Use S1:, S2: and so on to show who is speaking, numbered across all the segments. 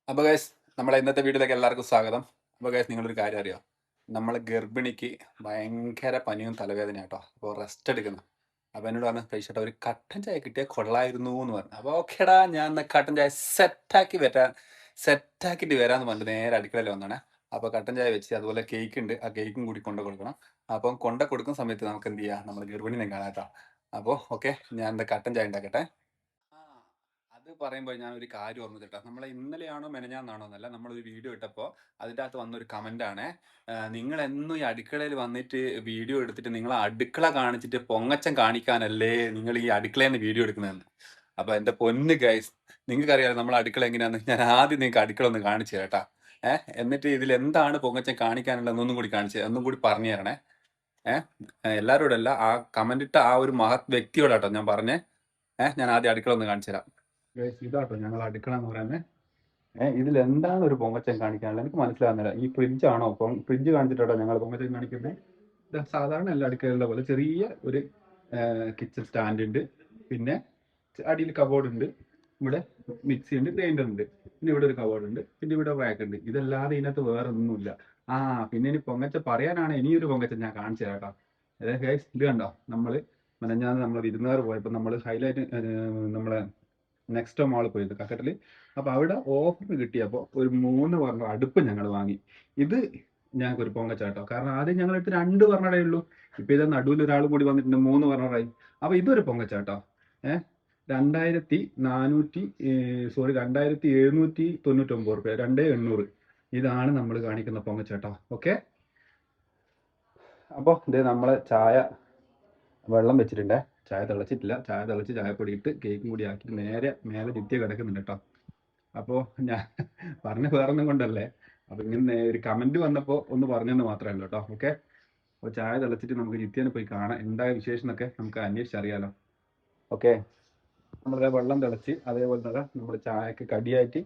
S1: അപ്പോൾ ഗൈസ് നമ്മളെ ഇന്നത്തെ വീഡിയോയിലേക്ക് എല്ലാവർക്കും സ്വാഗതം. അപ്പോൾ ഗൈസ് നിങ്ങളൊരു കാര്യം അറിയോ, നമ്മളെ ഗർഭിണിക്ക് ഭയങ്കര പനിയും തലവേദന കേട്ടോ. അപ്പോൾ റെസ്റ്റ് എടുക്കണം. അപ്പോൾ എന്നോട് പറഞ്ഞു കഴിച്ചിട്ട് ഒരു കട്ടൻ ചായ കിട്ടിയാൽ കൊള്ളായിരുന്നു എന്ന് പറഞ്ഞു. അപ്പോൾ ഓക്കേടാ, ഞാൻ എന്നാൽ കട്ടൻ ചായ സെറ്റാക്കിയിട്ട് വരാമെന്ന് പറഞ്ഞിട്ട് നേരെ അടുക്കളയിൽ വന്നാണ്. അപ്പോൾ കട്ടൻ ചായ വെച്ച് അതുപോലെ കേക്ക് ഉണ്ട്, ആ കേക്കും കൂടി കൊണ്ടു കൊടുക്കണം. അപ്പം കൊണ്ടു കൊടുക്കുന്ന സമയത്ത് നമുക്ക് എന്ത് ചെയ്യാം, നമ്മൾ ഗർഭിണിനെ കാണാം കേട്ടോ. അപ്പോൾ ഓക്കെ, ഞാൻ എന്താ കട്ടൻ ചായ ഉണ്ടാക്കട്ടെ. ആ, അത് പറയുമ്പോൾ ഞാൻ ഒരു കാര്യം ഓർമ്മ കേട്ടോ. നമ്മളെ ഇന്നലെയാണോ മെനഞ്ഞാന്നാണോ എന്നല്ല, നമ്മളൊരു വീഡിയോ ഇട്ടപ്പോൾ അതിൻ്റെ അകത്ത് വന്നൊരു കമൻ്റാണ്, നിങ്ങൾ എന്നും ഈ അടുക്കളയിൽ വന്നിട്ട് വീഡിയോ എടുത്തിട്ട് നിങ്ങൾ അടുക്കള കാണിച്ചിട്ട് പൊങ്ങച്ചം കാണിക്കാനല്ലേ നിങ്ങൾ ഈ അടുക്കളയിൽ നിന്ന് വീഡിയോ എടുക്കുന്നതെന്ന്. അപ്പോൾ എൻ്റെ പൊന്ന് ഗൈസ്, നിങ്ങൾക്കറിയാലോ നമ്മൾ അടുക്കള എങ്ങനെയാണെന്ന്. ഞാൻ ആദ്യം നിങ്ങൾക്ക് അടുക്കള ഒന്ന് കാണിച്ചു കേട്ടാ. എന്നിട്ട് ഇതിൽ എന്താണ് പൊങ്ങച്ചം കാണിക്കാനുള്ളതെന്നൊന്നും കൂടി കാണിച്ച് ഒന്നും കൂടി പറഞ്ഞു തരണേ. എല്ലാവരോടല്ല, ആ കമൻ്റ് ഇട്ട ആ ഒരു മഹത് വ്യക്തിയോടാട്ടോ ഞാൻ പറഞ്ഞേ. ഞാൻ ആദ്യം അടുക്കള ഒന്ന് കാണിച്ചു തരാം. ഇതാട്ടോ ഞങ്ങൾ അടുക്കള എന്ന് പറയുന്നത്. ഇതിൽ എന്താണ് ഒരു പൊങ്ങച്ചം കാണിക്കാനുള്ളത് എനിക്ക് മനസ്സിലാകുന്നില്ല. ഈ ഫ്രിഡ്ജ് ആണോ? ഫ്രിഡ്ജ് കാണിച്ചിട്ടോ ഞങ്ങൾ പൊങ്ങച്ചം കാണിക്കുന്നത്. ഇത് സാധാരണ എല്ലാ അടുക്കളയിലുള്ള പോലെ ചെറിയ ഒരു കിച്ചൺ സ്റ്റാൻഡ് ഉണ്ട്. പിന്നെ അടിയിൽ കബോർഡ് ഉണ്ട്. ഇവിടെ മിക്സി ഉണ്ട്, ഗ്രൈൻഡർ ഉണ്ട്. പിന്നെ ഇവിടെ ഒരു കബോർഡ് ഉണ്ട്. പിന്നെ ഇവിടെ റാക്ക് ഉണ്ട്. ഇതല്ലാതെ ഇതിനകത്ത് വേറെ ഒന്നുമില്ല. പിന്നെ ഇനി പൊങ്ങച്ചം പറയാനാണ് ഇനിയൊരു പൊങ്ങച്ചം ഞാൻ കാണിച്ചു തരാം കേട്ടോ. ഗൈസ് ഇത് കണ്ടോ, മെനഞ്ഞാന്ന് നമ്മൾ വിരുന്നുകാർ പോയപ്പോൾ നമ്മൾ ഹൈലൈറ്റ് നമ്മളെ നെക്സ്റ്റ് മാളിൽ പോയത് കക്കട്ടിൽ. അപ്പോൾ അവിടെ ഓഫർ കിട്ടിയപ്പോൾ ഒരു 3 ബർണർ അടുപ്പ് ഞങ്ങൾ വാങ്ങി. ഇത് ഞങ്ങൾക്ക് ഒരു പൊങ്ങച്ചാട്ടോ. കാരണം ആദ്യം ഞങ്ങളടുത്ത് 2 ബർണറേ ഉള്ളൂ. ഇപ്പൊ ഇത് നടുവിൽ ഒരാൾ കൂടി വന്നിട്ടുണ്ട്, 3 ബർണറായി. അപ്പോൾ ഇതൊരു പൊങ്ങച്ചാട്ടോ. 2799 രൂപ, 2800. ഇതാണ് നമ്മൾ കാണിക്കുന്ന പൊങ്ങച്ചാട്ടോ. ഓക്കെ, അപ്പോൾ ഇത് നമ്മളെ ചായ വെള്ളം വെച്ചിട്ടുണ്ടേ. ചായ തിളച്ചിട്ടില്ല. ചായ തിളച്ച് ചായപ്പൊടി ഇട്ട് കേക്കും കൂടി ആക്കി നേരെ മേലെ ചുറ്റിയ കിടക്കുന്നുണ്ട് കേട്ടോ. അപ്പോൾ ഞാൻ പറഞ്ഞ വേറൊന്നും കൊണ്ടല്ലേ, അപ്പോൾ ഇങ്ങനെ ഒരു കമന്റ് വന്നപ്പോൾ ഒന്ന് പറഞ്ഞെന്ന് മാത്രമേ ഉള്ളൂ കേട്ടോ. ഓക്കെ, അപ്പോൾ ചായ തിളച്ചിട്ട് നമുക്ക് ജിത്യനെ പോയി കാണാം. എന്തായ വിശേഷം എന്നൊക്കെ നമുക്ക് അന്വേഷിച്ചറിയാലോ. ഓക്കെ, നമ്മളിത് വെള്ളം തിളച്ച് അതേപോലെ തന്നെ നമ്മൾ ചായക്ക് കടിയായിട്ട്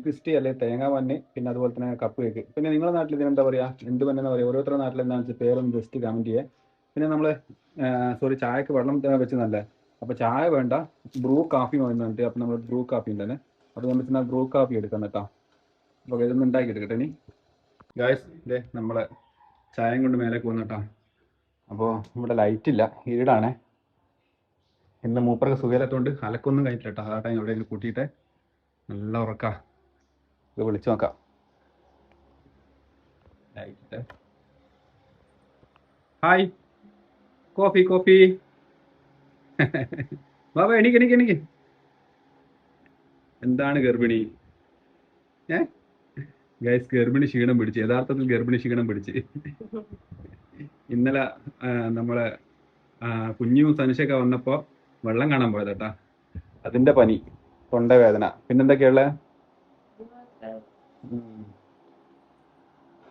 S1: ക്രിസ്റ്റി അല്ലെങ്കിൽ തേങ്ങ പന്നി, പിന്നെ അതുപോലെ തന്നെ കപ്പ് കേക്ക്. പിന്നെ നിങ്ങളുടെ നാട്ടിൽ ഇതിനെന്താ പറയുക, എന്ത് പന്നെന്ന് പറയുക, ഓരോരുത്തരുടെ നാട്ടിൽ എന്താണെന്ന് വെച്ചാൽ പേരൊന്ന് ജസ്റ്റ് കമൻറ്റ് ചെയ്യേ. പിന്നെ നമ്മൾ ചായക്ക് വെള്ളം വെച്ച് നല്ല. അപ്പോൾ ചായ വേണ്ട, ബ്രൂ കാപ്പി വേണമെന്നുണ്ട്. അപ്പോൾ നമ്മൾ ബ്രൂ കാപ്പി ഉണ്ടെന്നെ, അത് നമ്മൾ ബ്രൂ കാപ്പി എടുക്കാം കേട്ടോ. അപ്പോൾ ഇതൊന്നും ഉണ്ടാക്കി എടുക്കട്ടെ ഇനി. ഗായ്സ് ഇതേ നമ്മളെ ചായയും കൊണ്ട് മേലേക്ക് പോകുന്ന കേട്ടോ. അപ്പോൾ ഇവിടെ ലൈറ്റില്ല, ഇരുടാണേ. ഇന്ന് മൂപ്പർക്ക് സുഖമില്ലാത്തതുകൊണ്ട് അലക്കൊന്നും കഴിഞ്ഞില്ല കേട്ടോ. ആ ടൈം എവിടെയെങ്കിലും കൂട്ടിയിട്ട് നല്ല ഉറക്കാ. ഇത് വിളിച്ചു നോക്കാം. Light, hi, coffee coffee. ബാബ എനിക്ക് എന്താണ് ഗർഭിണി? ഗൈസ് ഗർഭിണി ക്ഷീണം പിടിച്ച്, യഥാർത്ഥത്തിൽ ഗർഭിണി ക്ഷീണം പിടിച്ച്. ഇന്നലെ നമ്മളെ കുഞ്ഞും സനുഷയൊക്കെ വന്നപ്പോൾ വെള്ളം കാണാൻ പോയത് കേട്ടാ. അതിന്റെ പനി, തൊണ്ടവേദന, പിന്നെന്തൊക്കെയുള്ള.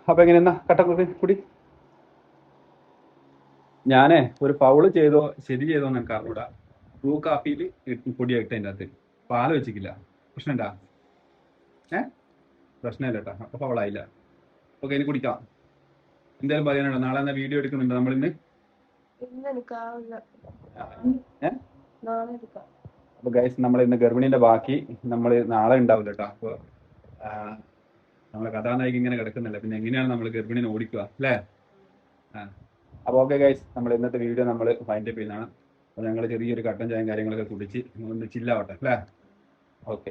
S1: അപ്പൊ എങ്ങനെയെന്നാ കട്ട കുടി. ഞാനേ ഒരു ഫൗള് ചെയ്തോ ശരി ചെയ്തോ എന്ന് എനിക്ക് അറിഞ്ഞൂടാ. ബ്രൂ കാപ്പിയിൽ പൊടിയായിട്ട് അതിൻ്റെ അകത്ത് പാല് വെച്ചിട്ടില്ല. പ്രശ്നമുണ്ടാ? പ്രശ്നമില്ല കേട്ടോ. അപ്പൊ ഫൗളായില്ല. ഓക്കെ, ഇനി കുടിക്കാം. എന്തായാലും പറയാനുണ്ടോ? നാളെ എന്നാ വീഡിയോ എടുക്കുന്നുണ്ടോ നമ്മളിന്ന്? അപ്പൊ ഗൈസ് നമ്മൾ ഇന്ന് ഗർഭിണീന്റെ ബാക്കി നമ്മൾ നാളെ ഉണ്ടാവില്ല കേട്ടോ. അപ്പൊ നമ്മളെ കഥാനായിക ഇങ്ങനെ കിടക്കുന്നില്ല, പിന്നെ എങ്ങനെയാണ് നമ്മൾ ഗർഭിണീനെ ഓടിക്കുക അല്ലേ? അപ്പോൾ ഓക്കെ ഗൈസ്, നമ്മൾ ഇന്നത്തെ വീഡിയോ നമ്മൾ ഫൈൻഡ് അപ്പ് ചെയ്യുന്നതാണ്. അപ്പോൾ ഞങ്ങൾ ചെറിയൊരു കട്ടൻ ചായയും കാര്യങ്ങളൊക്കെ കുടിച്ച് ഒന്ന് ചില്ലാവട്ടെ അല്ലേ? ഓക്കെ.